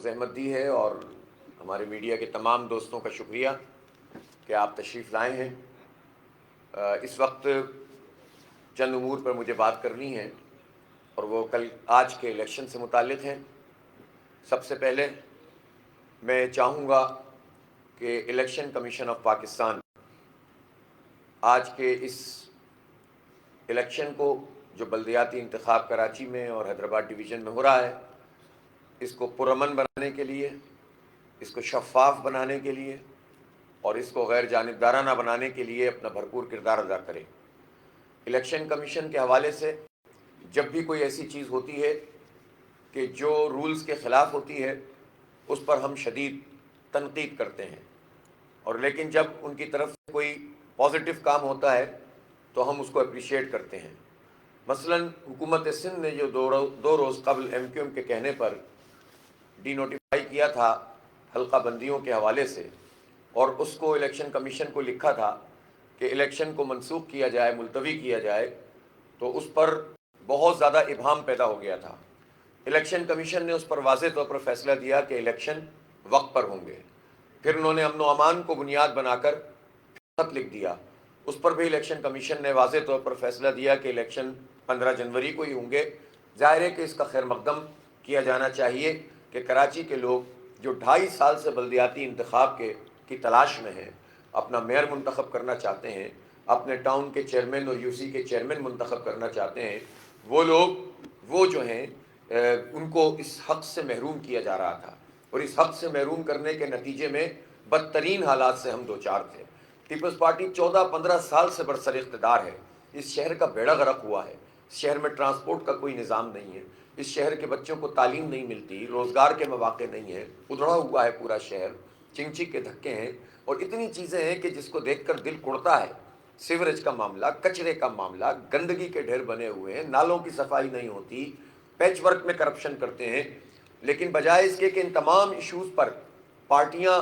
زحمت دی ہے، اور ہمارے میڈیا کے تمام دوستوں کا شکریہ کہ آپ تشریف لائے ہیں۔ اس وقت چند امور پر مجھے بات کرنی ہے، اور وہ آج کے الیکشن سے متعلق ہیں۔ سب سے پہلے میں چاہوں گا کہ الیکشن کمیشن آف پاکستان آج کے اس الیکشن کو، جو بلدیاتی انتخاب کراچی میں اور حیدرآباد ڈویژن میں ہو رہا ہے، اس کو پرامن بنانے کے لیے، اس کو شفاف بنانے کے لیے اور اس کو غیر جانبدارانہ بنانے کے لیے اپنا بھرپور کردار ادا کرے۔ الیکشن کمیشن کے حوالے سے جب بھی کوئی ایسی چیز ہوتی ہے کہ جو رولز کے خلاف ہوتی ہے، اس پر ہم شدید تنقید کرتے ہیں، اور لیکن جب ان کی طرف سے کوئی پازیٹیو کام ہوتا ہے تو ہم اس کو اپریشیٹ کرتے ہیں۔ مثلا حکومت سندھ نے جو دو روز قبل ایم کیو ایم کے کہنے پر ڈی نوٹیفائی کیا تھا حلقہ بندیوں کے حوالے سے، اور اس کو الیکشن کمیشن کو لکھا تھا کہ الیکشن کو منسوخ کیا جائے، ملتوی کیا جائے، تو اس پر بہت زیادہ ابہام پیدا ہو گیا تھا۔ الیکشن کمیشن نے اس پر واضح طور پر فیصلہ دیا کہ الیکشن وقت پر ہوں گے۔ پھر انہوں نے امن و امان کو بنیاد بنا کر خط لکھ دیا، اس پر بھی الیکشن کمیشن نے واضح طور پر فیصلہ دیا کہ الیکشن 15 جنوری کو ہی ہوں گے۔ ظاہر ہے کہ اس کا خیر مقدم کیا جانا چاہیے کہ کراچی کے لوگ جو 2.5 سال سے بلدیاتی انتخاب کی تلاش میں ہیں، اپنا میئر منتخب کرنا چاہتے ہیں، اپنے ٹاؤن کے چیئرمین اور یو سی کے چیئرمین منتخب کرنا چاہتے ہیں، وہ لوگ جو ہیں ان کو اس حق سے محروم کیا جا رہا تھا، اور اس حق سے محروم کرنے کے نتیجے میں بدترین حالات سے ہم دوچار تھے۔ پیپلز پارٹی 14-15 سال سے برسر اقتدار ہے۔ اس شہر کا بیڑا غرق ہوا ہے، اس شہر میں ٹرانسپورٹ کا کوئی نظام نہیں ہے، اس شہر کے بچوں کو تعلیم نہیں ملتی، روزگار کے مواقع نہیں ہیں، ادھڑا ہوا ہے پورا شہر، چنگ چنگ کے دھکے ہیں، اور اتنی چیزیں ہیں کہ جس کو دیکھ کر دل کڑتا ہے۔ سیوریج کا معاملہ، کچرے کا معاملہ، گندگی کے ڈھیر بنے ہوئے ہیں، نالوں کی صفائی نہیں ہوتی، پیچ ورک میں کرپشن کرتے ہیں۔ لیکن بجائے اس کے کہ ان تمام ایشوز پر پارٹیاں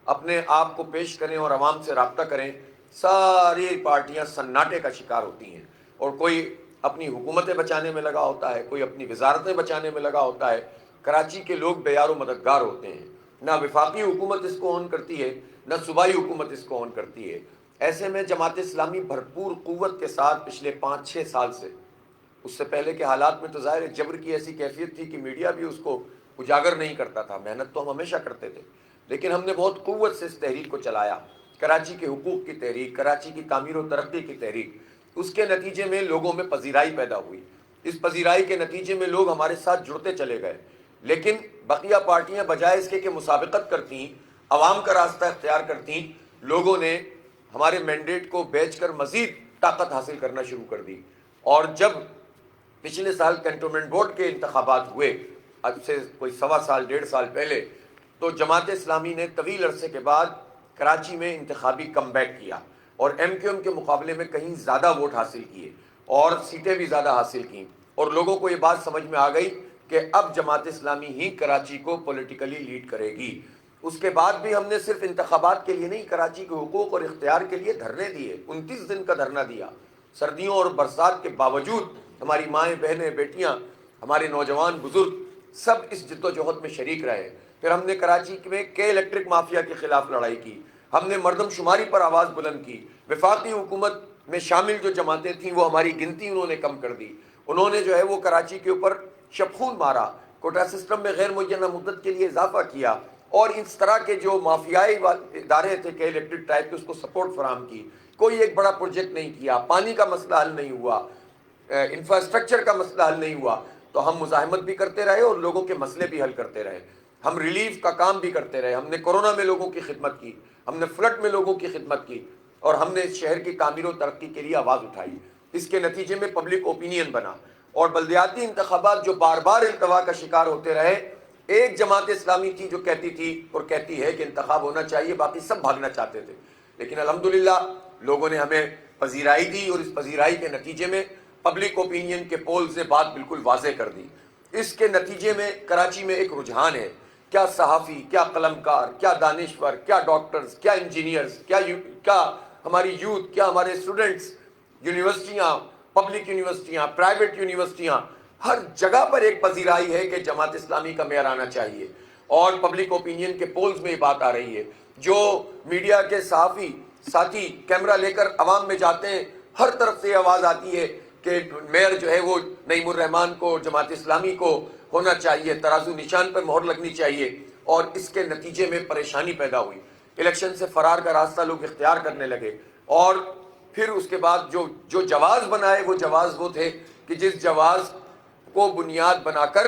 اپنے آپ کو پیش کریں اور عوام سے رابطہ کریں، ساری پارٹیاں سناٹے کا شکار ہوتی ہیں، اور کوئی اپنی حکومتیں بچانے میں لگا ہوتا ہے، کوئی اپنی وزارتیں بچانے میں لگا ہوتا ہے۔ کراچی کے لوگ بے یار و مددگار ہوتے ہیں، نہ وفاقی حکومت اس کو اون کرتی ہے، نہ صوبائی حکومت اس کو اون کرتی ہے۔ ایسے میں جماعت اسلامی بھرپور قوت کے ساتھ پچھلے 5-6 سال سے، اس سے پہلے کے حالات میں تو ظاہر ہے جبر کی ایسی کیفیت تھی کہ میڈیا بھی اس کو اجاگر نہیں کرتا تھا، محنت تو ہم ہمیشہ کرتے تھے، لیکن ہم نے بہت قوت سے اس تحریک کو چلایا، کراچی کے حقوق کی تحریک، کراچی کی تعمیر و ترقی کی تحریک۔ اس کے نتیجے میں لوگوں میں پذیرائی پیدا ہوئی، اس پذیرائی کے نتیجے میں لوگ ہمارے ساتھ جڑتے چلے گئے۔ لیکن بقیہ پارٹیاں بجائے اس کے کہ مسابقت کرتیں، عوام کا راستہ اختیار کرتیں، لوگوں نے ہمارے مینڈیٹ کو بیچ کر مزید طاقت حاصل کرنا شروع کر دی۔ اور جب پچھلے سال کنٹونمنٹ بورڈ کے انتخابات ہوئے، اب سے کوئی 1.25 سال پہلے، تو جماعت اسلامی نے طویل عرصے کے بعد کراچی میں انتخابی کم بیک کیا، اور ایم کیو ایم کے مقابلے میں کہیں زیادہ ووٹ حاصل کیے اور سیٹیں بھی زیادہ حاصل کیں، اور لوگوں کو یہ بات سمجھ میں آ گئی کہ اب جماعت اسلامی ہی کراچی کو پولیٹیکلی لیڈ کرے گی۔ اس کے بعد بھی ہم نے صرف انتخابات کے لیے نہیں، کراچی کے حقوق اور اختیار کے لیے دھرنے دیے، 29 دن کا دھرنا دیا۔ سردیوں اور برسات کے باوجود ہماری مائیں، بہنیں، بیٹیاں، ہمارے نوجوان، بزرگ سب اس جد و جہد میں شریک رہے۔ پھر ہم نے کراچی میں کے الیکٹرک مافیا کے خلاف لڑائی کی، ہم نے مردم شماری پر آواز بلند کی، وفاقی حکومت میں شامل جو جماعتیں تھیں وہ ہماری گنتی انہوں نے کم کر دی، انہوں نے جو ہے وہ کراچی کے اوپر شبخون مارا، کوٹا سسٹم میں غیر معینہ مدت کے لیے اضافہ کیا، اور اس طرح کے جو مافیائی ادارے تھے کہ الیکٹرک ٹائپ کے، اس کو سپورٹ فراہم کی۔ کوئی ایک بڑا پروجیکٹ نہیں کیا، پانی کا مسئلہ حل نہیں ہوا، انفراسٹرکچر کا مسئلہ حل نہیں ہوا، تو ہم مزاحمت بھی کرتے رہے اور لوگوں کے مسئلے بھی حل کرتے رہے، ہم ریلیف کا کام بھی کرتے رہے، ہم نے کورونا میں لوگوں کی خدمت کی، ہم نے فلڈ میں لوگوں کی خدمت کی، اور ہم نے اس شہر کی تعمیر و ترقی کے لیے آواز اٹھائی۔ اس کے نتیجے میں پبلک اوپینین بنا، اور بلدیاتی انتخابات جو بار بار التوا کا شکار ہوتے رہے، ایک جماعت اسلامی تھی جو کہتی تھی اور کہتی ہے کہ انتخاب ہونا چاہیے، باقی سب بھاگنا چاہتے تھے، لیکن الحمدللہ لوگوں نے ہمیں پذیرائی دی، اور اس پذیرائی کے نتیجے میں پبلک اوپینین کے پولز نے بات بالکل واضح کر دی۔ اس کے نتیجے میں کراچی میں ایک رجحان ہے، کیا صحافی، کیا قلمکار، کیا دانشور، کیا ڈاکٹرز، کیا انجینئرز، کیا ہماری یوتھ، کیا ہمارے اسٹوڈنٹس، یونیورسٹیاں، پبلک یونیورسٹیاں، پرائیویٹ یونیورسٹیاں، ہر جگہ پر ایک پذیرائی ہے کہ جماعت اسلامی کا میئر آنا چاہیے۔ اور پبلک اوپینین کے پولز میں یہ بات آ رہی ہے. جو میڈیا کے صحافی ساتھی کیمرہ لے کر عوام میں جاتے ہیں، ہر طرف سے یہ آواز آتی ہے کہ میئر جو ہے وہ نعیم الرحمان کو، جماعت اسلامی کو ہونا چاہیے، ترازو نشان پر مہر لگنی چاہیے. اور اس کے نتیجے میں پریشانی پیدا ہوئی، الیکشن سے فرار کا راستہ لوگ اختیار کرنے لگے. اور پھر اس کے بعد جو جواز بنائے وہ جواز وہ تھے کہ جس جواز کو بنیاد بنا کر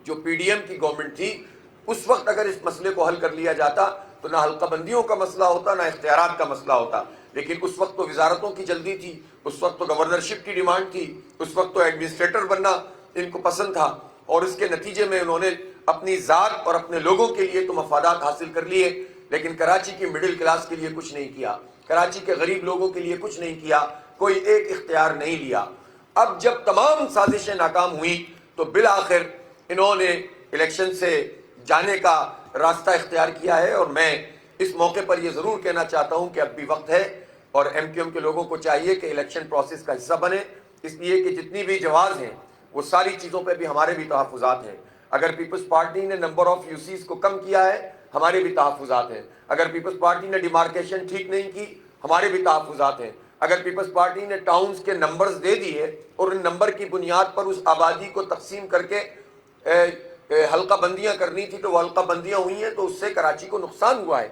جو پی ڈی ایم کی گورنمنٹ تھی، اس وقت اگر اس مسئلے کو حل کر لیا جاتا تو نہ حلقہ بندیوں کا مسئلہ ہوتا، نہ اختیارات کا مسئلہ ہوتا. لیکن اس وقت تو وزارتوں کی جلدی تھی، اس وقت تو گورنرشپ کی ڈیمانڈ تھی، اس وقت تو ایڈمنسٹریٹر بننا ان کو پسند تھا. اور اس کے نتیجے میں انہوں نے اپنی ذات اور اپنے لوگوں کے لیے تو مفادات حاصل کر لیے، لیکن کراچی کی مڈل کلاس کے لیے کچھ نہیں کیا، کراچی کے غریب لوگوں کے لیے کچھ نہیں کیا، کوئی ایک اختیار نہیں لیا. اب جب تمام سازشیں ناکام ہوئیں تو بالآخر انہوں نے الیکشن سے جانے کا راستہ اختیار کیا ہے. اور میں اس موقع پر یہ ضرور کہنا چاہتا ہوں کہ اب بھی وقت ہے اور ایم کیو ایم کے لوگوں کو چاہیے کہ الیکشن پروسیس کا حصہ بنے، اس لیے کہ جتنی بھی جواز ہیں وہ ساری چیزوں پہ بھی ہمارے بھی تحفظات ہیں. اگر پیپلز پارٹی نے نمبر آف یو سیز کو کم کیا ہے، ہمارے بھی تحفظات ہیں. اگر پیپلز پارٹی نے ڈیمارکیشن ٹھیک نہیں کی، ہمارے بھی تحفظات ہیں. اگر پیپلز پارٹی نے ٹاؤنز کے نمبرز دے دیے اور ان نمبر کی بنیاد پر اس آبادی کو تقسیم کر کے حلقہ بندیاں کرنی تھی تو وہ حلقہ بندیاں ہوئی ہیں، تو اس سے کراچی کو نقصان ہوا ہے.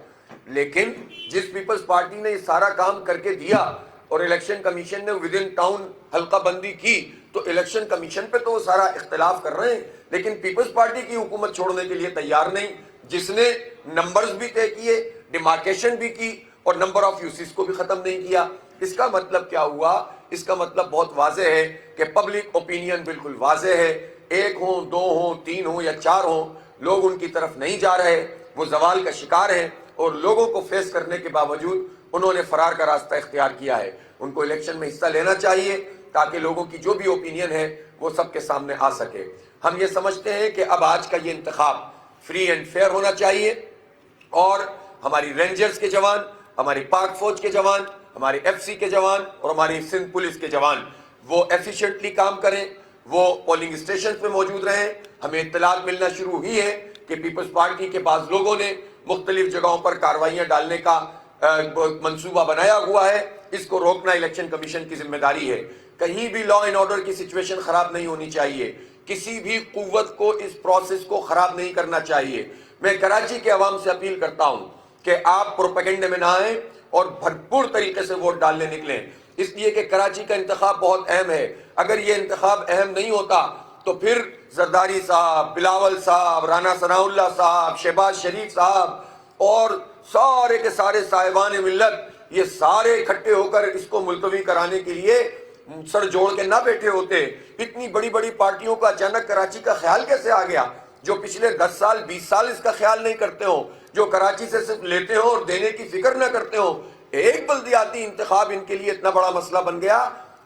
لیکن جس پیپلز پارٹی نے یہ سارا کام کر کے دیا اور الیکشن کمیشن نے ود ان ٹاؤن حلقہ بندی کی، تو الیکشن کمیشن پہ تو وہ سارا اختلاف کر رہے ہیں، لیکن پیپلز پارٹی کی حکومت چھوڑنے کے لیے تیار نہیں، جس نے نمبرز بھی طے کیے، ڈیمارکیشن بھی کی اور نمبر آف یوسیز کو بھی ختم نہیں کیا. اس کا مطلب کیا ہوا؟ اس کا مطلب بہت واضح ہے کہ پبلک اوپینین بالکل واضح ہے. ایک ہوں، دو ہوں، تین ہوں یا چار ہوں، لوگ ان کی طرف نہیں جا رہے، وہ زوال کا شکار ہیں. اور لوگوں کو فیس کرنے کے باوجود انہوں نے فرار کا راستہ اختیار کیا ہے. ان کو الیکشن میں حصہ لینا چاہیے تاکہ لوگوں کی جو بھی اوپینین ہے وہ سب کے سامنے آ سکے. ہم یہ سمجھتے ہیں کہ اب آج کا یہ انتخاب فری اینڈ فیئر ہونا چاہیے اور ہماری رینجرز کے جوان، ہماری پاک فوج کے جوان، ہماری ایف سی کے جوان اور ہماری سندھ پولیس کے جوان وہ ایفیشینٹلی کام کریں، وہ پولنگ اسٹیشن پہ موجود رہیں. ہمیں اطلاعات ملنا شروع ہوئی ہے کہ پیپلز پارٹی کے بعض لوگوں نے مختلف جگہوں پر کارروائیاں ڈالنے کا منصوبہ بنایا ہوا ہے. اس کو روکنا الیکشن کمیشن کی ذمہ داری ہے. کہیں بھی لا اینڈ آرڈر کی سچویشن خراب نہیں ہونی چاہیے، کسی بھی قوت کو اس پروسیس کو خراب نہیں کرنا چاہیے. میں کراچی کے عوام سے اپیل کرتا ہوں کہ آپ پروپیگنڈے میں نہ آئیں اور بھرپور طریقے سے ووٹ ڈالنے نکلیں، اس لیے کہ کراچی کا انتخاب بہت اہم ہے. اگر یہ انتخاب اہم نہیں ہوتا تو پھر زرداری صاحب، بلاول صاحب، رانا ثناء اللہ صاحب، شہباز شریف صاحب اور سارے کے سارے صاحبان ملت یہ سارے اکٹھے ہو کر اس کو ملتوی کرانے کے لیے سر جوڑ کے نہ بیٹھے ہوتے. اتنی بڑی بڑی پارٹیوں کا اچانک کراچی کا خیال کیسے آ گیا جو پچھلے 10 سال 20 سال اس کا خیال نہیں کرتے ہوں، جو کراچی سے صرف لیتے ہوں اور دینے کی فکر نہ کرتے ہوں. ایک بلدیاتی انتخاب ان کے لیے اتنا بڑا مسئلہ بن گیا،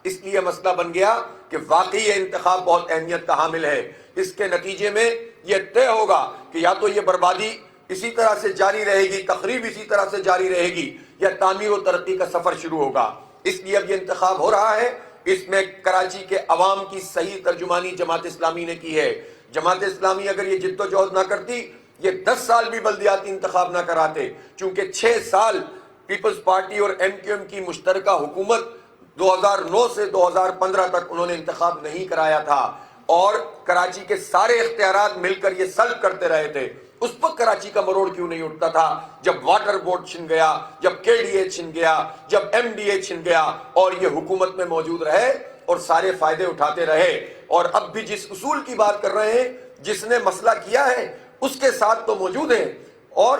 اس لیے مسئلہ بن گیا کہ واقعی یہ انتخاب بہت اہمیت کا حامل ہے. اس کے نتیجے میں یہ طے ہوگا کہ یا تو یہ بربادی اسی طرح سے جاری رہے گی، تخریب اسی طرح سے جاری رہے گی، یا تعمیر و ترقی کا سفر شروع ہوگا. اس لیے اب یہ انتخاب ہو رہا ہے، اس میں کراچی کے عوام کی صحیح ترجمانی جماعت اسلامی نے کی ہے. جماعت اسلامی اگر یہ جد و جہد نہ کرتی، یہ 10 سال بھی بلدیاتی انتخاب نہ کراتے، چونکہ 6 سال پیپلز پارٹی اور ایم کیو ایم کی مشترکہ حکومت 2009 سے 2015 تک انہوں نے انتخاب نہیں کرایا تھا اور کراچی کے سارے اختیارات مل کر یہ سلب کرتے رہے تھے. اس وقت کراچی کا مروڑ کیوں نہیں اٹھتا تھا جب واٹر بورڈ چھن گیا، جب کے ڈی اے چھن گیا، جب ایم ڈی اے چھن گیا اور یہ حکومت میں موجود رہے اور سارے فائدے اٹھاتے رہے. اور اب بھی جس اصول کی بات کر رہے ہیں، جس نے مسئلہ کیا ہے اس کے ساتھ تو موجود ہیں اور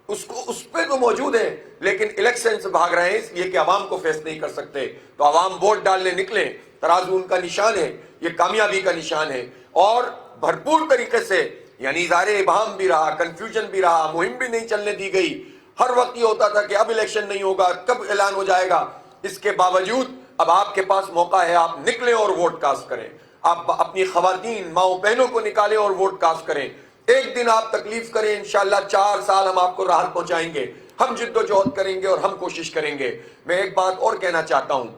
اس پہ تو موجود ہیں، لیکن الیکشن سے بھاگ رہے ہیں اس لیے کہ عوام کو فیس نہیں کر سکتے. تو عوام ووٹ ڈالنے نکلیں، ترازو ان کا نشان ہے، یہ کامیابی کا نشان ہے. اور بھرپور طریقے سے یعنی اظہار ابہام بھی رہا، کنفیوژن بھی رہا، مہم بھی نہیں چلنے دی گئی. ہر وقت یہ ہوتا تھا کہ اب الیکشن نہیں ہوگا، کب اعلان ہو جائے گا. اس کے باوجود اب آپ کے پاس موقع ہے، آپ نکلیں اور ووٹ کاسٹ کریں. آپ اپنی خواتین ماؤں بہنوں کو نکالیں اور ووٹ کاسٹ کریں. ایک دن آپ تکلیف کریں، انشاءاللہ 4 سال ہم آپ کو راحت پہنچائیں گے. ہم جد و جہد کریں گے اور ہم کوشش کریں گے. میں ایک بات اور کہنا چاہتا ہوں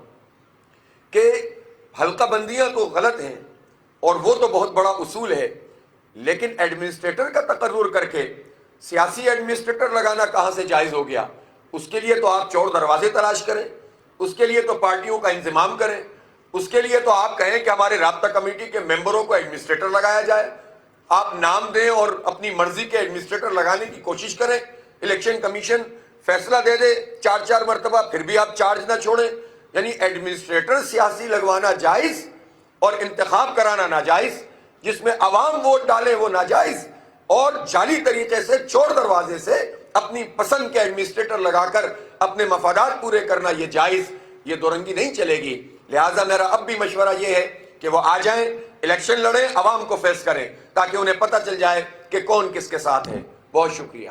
کہ حلقہ بندیاں تو غلط ہیں اور وہ تو بہت بڑا اصول ہے، لیکن ایڈمنسٹریٹر کا تقرر کر کے سیاسی ایڈمنسٹریٹر لگانا کہاں سے جائز ہو گیا؟ اس کے لیے تو آپ چور دروازے تلاش کریں، اس کے لیے تو پارٹیوں کا انضمام کریں، اس کے لیے تو آپ کہیں کہ ہمارے رابطہ کمیٹی کے ممبروں کو ایڈمنسٹریٹر لگایا جائے، آپ نام دیں اور اپنی مرضی کے ایڈمنسٹریٹر لگانے کی کوشش کریں، الیکشن کمیشن فیصلہ دے دے 4 مرتبہ، پھر بھی آپ چارج نہ چھوڑیں۔ یعنی ایڈمنسٹریٹر سیاسی لگوانا جائز اور انتخاب کرانا ناجائز، جس میں عوام ووٹ ڈالے وہ ناجائز، اور جعلی طریقے سے چور دروازے سے اپنی پسند کے ایڈمنسٹریٹر لگا کر اپنے مفادات پورے کرنا یہ جائز، یہ دو رنگی نہیں چلے گی۔ لہٰذا میرا اب بھی مشورہ یہ ہے کہ وہ آ جائیں، الیکشن لڑیں، عوام کو فیس کریں، تاکہ انہیں پتہ چل جائے کہ کون کس کے ساتھ ہے۔ بہت شکریہ۔